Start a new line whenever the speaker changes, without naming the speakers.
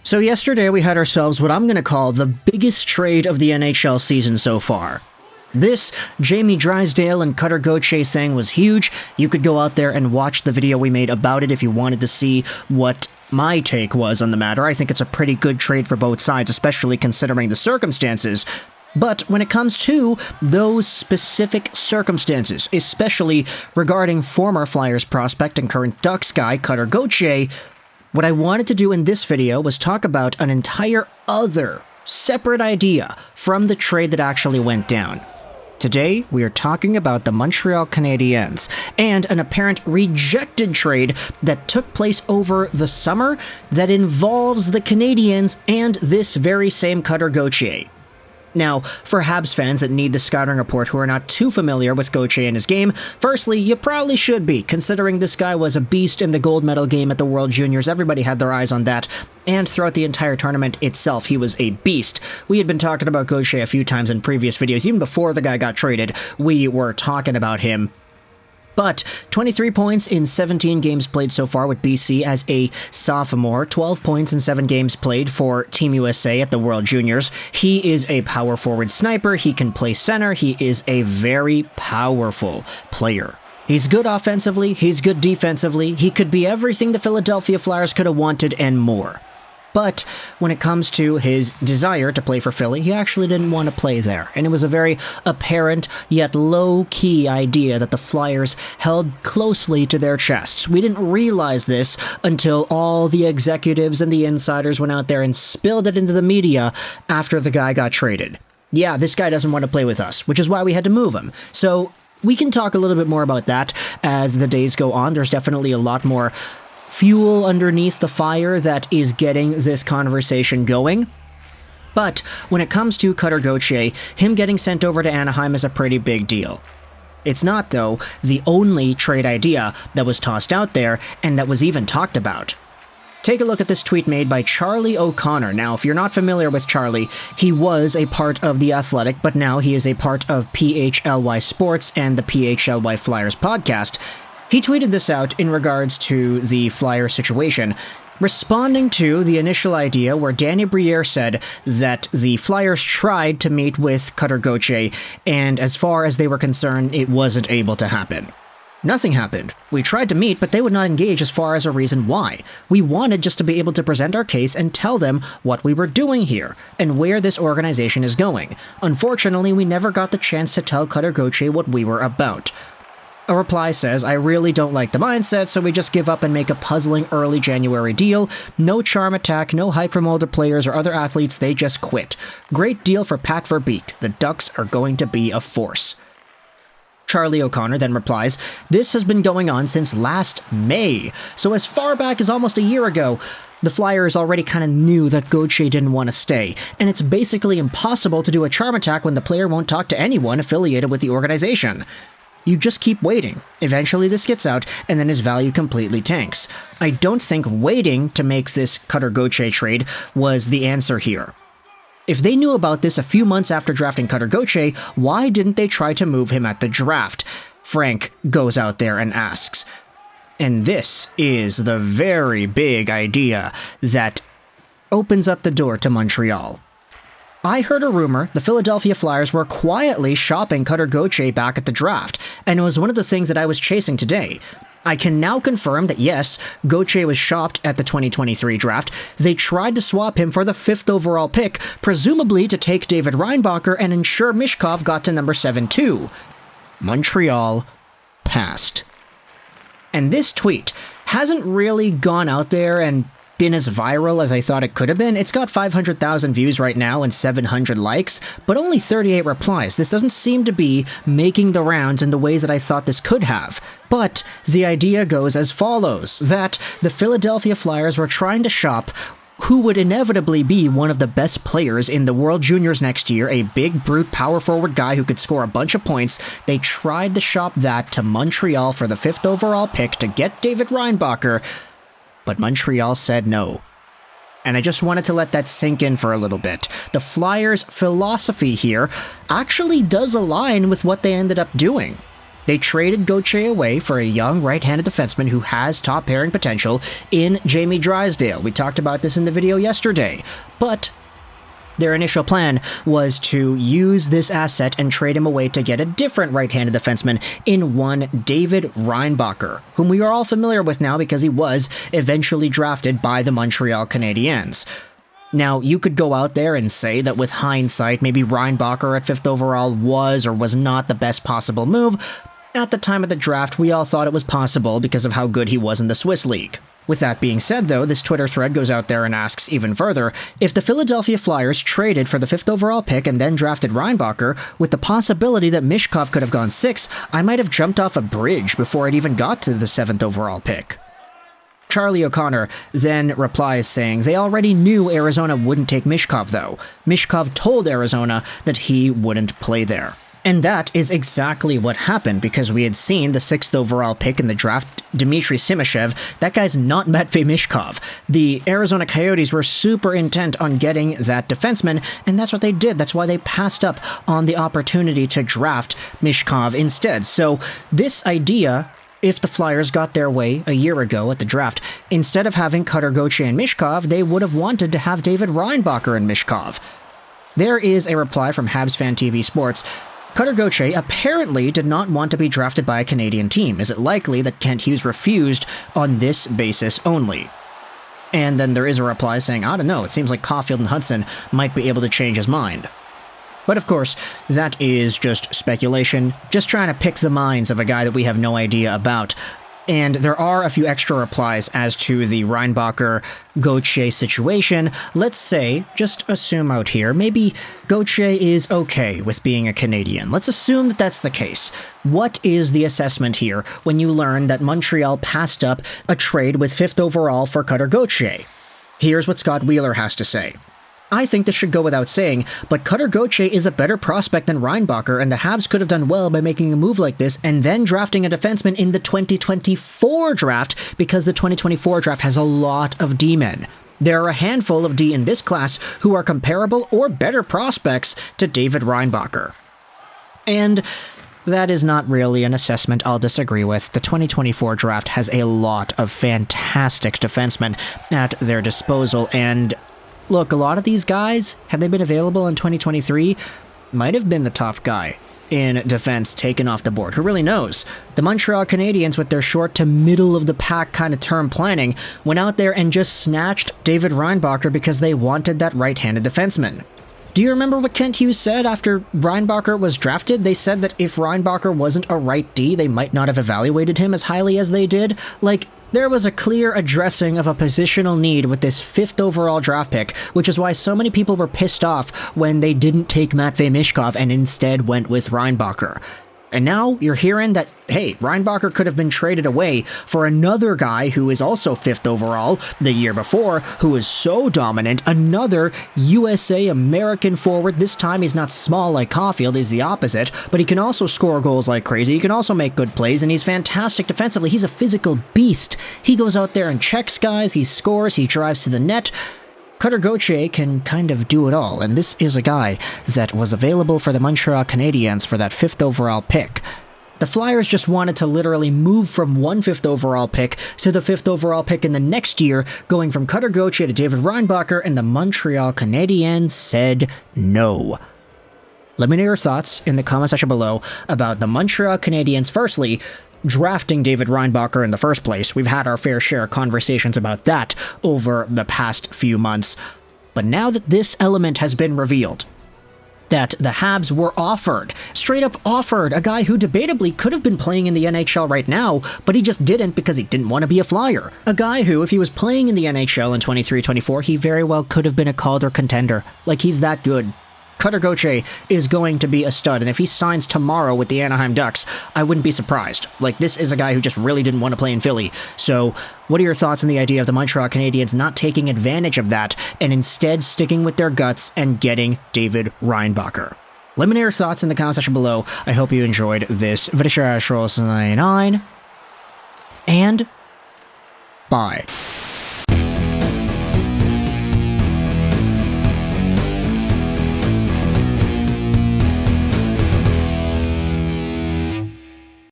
So yesterday we had ourselves what I'm going to call the biggest trade of the NHL season so far. This Jamie Drysdale and Cutter Gauthier thing was huge. You could go out there and watch the video we made about it if you wanted to see what my take was on the matter. I think it's a pretty good trade for both sides, especially considering the circumstances. But when it comes to those specific circumstances, especially regarding former Flyers prospect and current Ducks guy Cutter Gauthier, what I wanted to do in this video was talk about an entire other separate idea from the trade that actually went down. Today, we are talking about the Montreal Canadiens and an apparent rejected trade that took place over the summer that involves the Canadiens and this very same Cutter Gauthier. Now, for Habs fans that need the scouting report who are not too familiar with Gauthier and his game, firstly, you probably should be, considering this guy was a beast in the gold medal game at the World Juniors. Everybody had their eyes on that, and throughout the entire tournament itself, he was a beast. We had been talking about Gauthier a few times in previous videos. Even before the guy got traded, we were talking about him. But 23 points in 17 games played so far with BC as a sophomore, 12 points in 7 games played for Team USA at the World Juniors. He is a power forward sniper, he can play center, he is a very powerful player. He's good offensively, he's good defensively, he could be everything the Philadelphia Flyers could have wanted and more. But when it comes to his desire to play for Philly, he actually didn't want to play there. And it was a very apparent yet low-key idea that the Flyers held closely to their chests. We didn't realize this until all the executives and the insiders went out there and spilled it into the media after the guy got traded. Yeah, this guy doesn't want to play with us, which is why we had to move him. So we can talk a little bit more about that as the days go on. There's definitely a lot more fuel underneath the fire that is getting this conversation going. But when it comes to Cutter Gauthier, him getting sent over to Anaheim is a pretty big deal. It's not, though, the only trade idea that was tossed out there and that was even talked about. Take a look at this tweet made by Charlie O'Connor. Now, if you're not familiar with Charlie, he was a part of The Athletic, but now he is a part of PHLY Sports and the PHLY Flyers podcast. He tweeted this out in regards to the Flyer situation, responding to the initial idea where Danny Briere said that the Flyers tried to meet with Cutter Gauthier, and as far as they were concerned, it wasn't able to happen. Nothing happened. We tried to meet, but they would not engage as far as a reason why. We wanted just to be able to present our case and tell them what we were doing here, and where this organization is going. Unfortunately, we never got the chance to tell Cutter Gauthier what we were about. A reply says, I really don't like the mindset, so we just give up and make a puzzling early January deal. No charm attack, no hype from older players or other athletes, they just quit. Great deal for Pat Verbeek. The Ducks are going to be a force. Charlie O'Connor then replies, this has been going on since last May, so as far back as almost a year ago. The Flyers already kind of knew that Gauthier didn't want to stay, and it's basically impossible to do a charm attack when the player won't talk to anyone affiliated with the organization. You just keep waiting. Eventually this gets out, and then his value completely tanks. I don't think waiting to make this Cutter Gauthier trade was the answer here. If they knew about this a few months after drafting Cutter Gauthier, why didn't they try to move him at the draft? Frank goes out there and asks. And this is the very big idea that opens up the door to Montreal. I heard a rumor the Philadelphia Flyers were quietly shopping Cutter Gauthier back at the draft, and it was one of the things that I was chasing today. I can now confirm that yes, Gauthier was shopped at the 2023 draft. They tried to swap him for the 5th overall pick, presumably to take David Reinbacher and ensure Michkov got to number 7 too. Montreal passed. And this tweet hasn't really gone out there and been as viral as I thought it could have been. It's got 500,000 views right now and 700 likes, but only 38 replies. This doesn't seem to be making the rounds in the ways that I thought this could have. But the idea goes as follows, that the Philadelphia Flyers were trying to shop who would inevitably be one of the best players in the World Juniors next year, a big, brute, power forward guy who could score a bunch of points. They tried to shop that to Montreal for the 5th overall pick to get David Reinbacher, but Montreal said no. And I just wanted to let that sink in for a little bit. The Flyers' philosophy here actually does align with what they ended up doing. They traded Gauthier away for a young right-handed defenseman who has top pairing potential in Jamie Drysdale. We talked about this in the video yesterday. But their initial plan was to use this asset and trade him away to get a different right-handed defenseman in one David Reinbacher, whom we are all familiar with now because he was eventually drafted by the Montreal Canadiens. Now, you could go out there and say that with hindsight, maybe Reinbacher at 5th overall was or was not the best possible move. At the time of the draft, we all thought it was possible because of how good he was in the Swiss League. With that being said, though, this Twitter thread goes out there and asks even further, if the Philadelphia Flyers traded for the 5th overall pick and then drafted Reinbacher, with the possibility that Michkov could have gone 6th, I might have jumped off a bridge before it even got to the 7th overall pick. Charlie O'Connor then replies saying they already knew Arizona wouldn't take Michkov, though. Michkov told Arizona that he wouldn't play there. And that is exactly what happened, because we had seen the 6th overall pick in the draft, Dmitri Simashev. That guy's not Matvei Michkov. The Arizona Coyotes were super intent on getting that defenseman, and that's what they did. That's why they passed up on the opportunity to draft Michkov instead. So this idea, if the Flyers got their way a year ago at the draft, instead of having Gauthier and Michkov, they would have wanted to have David Reinbacher and Michkov. There is a reply from Habs Fan TV Sports. Gauthier apparently did not want to be drafted by a Canadian team. Is it likely that Kent Hughes refused on this basis only? And then there is a reply saying, I don't know, it seems like Caulfield and Hudson might be able to change his mind. But of course, that is just speculation, just trying to pick the minds of a guy that we have no idea about. And there are a few extra replies as to the Reinbacher-Gauthier situation. Let's say, just assume out here, maybe Gauthier is okay with being a Canadian. Let's assume that that's the case. What is the assessment here when you learn that Montreal passed up a trade with 5th overall for Gauthier? Here's what Scott Wheeler has to say. I think this should go without saying, but Gauthier is a better prospect than Reinbacher, and the Habs could have done well by making a move like this and then drafting a defenseman in the 2024 draft, because the 2024 draft has a lot of D-men. There are a handful of D in this class who are comparable or better prospects to David Reinbacher. And that is not really an assessment I'll disagree with. The 2024 draft has a lot of fantastic defensemen at their disposal, and look, a lot of these guys, had they been available in 2023, might have been the top guy in defense taken off the board. Who really knows? The Montreal Canadiens, with their short to middle of the pack kind of term planning, went out there and just snatched David Reinbacher because they wanted that right-handed defenseman. Do you remember what Kent Hughes said after Reinbacher was drafted? They said that if Reinbacher wasn't a right D, they might not have evaluated him as highly as they did. Like, there was a clear addressing of a positional need with this 5th overall draft pick, which is why so many people were pissed off when they didn't take Matvei Michkov and instead went with Reinbacher. And now you're hearing that, hey, Reinbacher could have been traded away for another guy who is also 5th overall the year before, who is so dominant, another USA American forward. This time he's not small like Caulfield, he's the opposite, but he can also score goals like crazy, he can also make good plays, and he's fantastic defensively. He's a physical beast. He goes out there and checks guys, he scores, he drives to the net. Gauthier can kind of do it all, and this is a guy that was available for the Montreal Canadiens for that 5th overall pick. The Flyers just wanted to literally move from one 5th overall pick to the 5th overall pick in the next year, going from Gauthier to David Reinbacher, and the Montreal Canadiens said no. Let me know your thoughts in the comment section below about the Montreal Canadiens, firstly, drafting David Reinbacher in the first place. We've had our fair share of conversations about that over the past few months. But now that this element has been revealed, that the Habs were offered, straight up offered, a guy who debatably could have been playing in the NHL right now, but he just didn't because he didn't want to be a Flyer. A guy who, if he was playing in the NHL in 23-24, he very well could have been a Calder contender. Like, he's that good. Gauthier is going to be a stud, and if he signs tomorrow with the Anaheim Ducks, I wouldn't be surprised. Like, this is a guy who just really didn't want to play in Philly. So, what are your thoughts on the idea of the Montreal Canadiens not taking advantage of that, and instead sticking with their guts and getting David Reinbacher? Let me know your thoughts in the comment section below. I hope you enjoyed this video. And bye.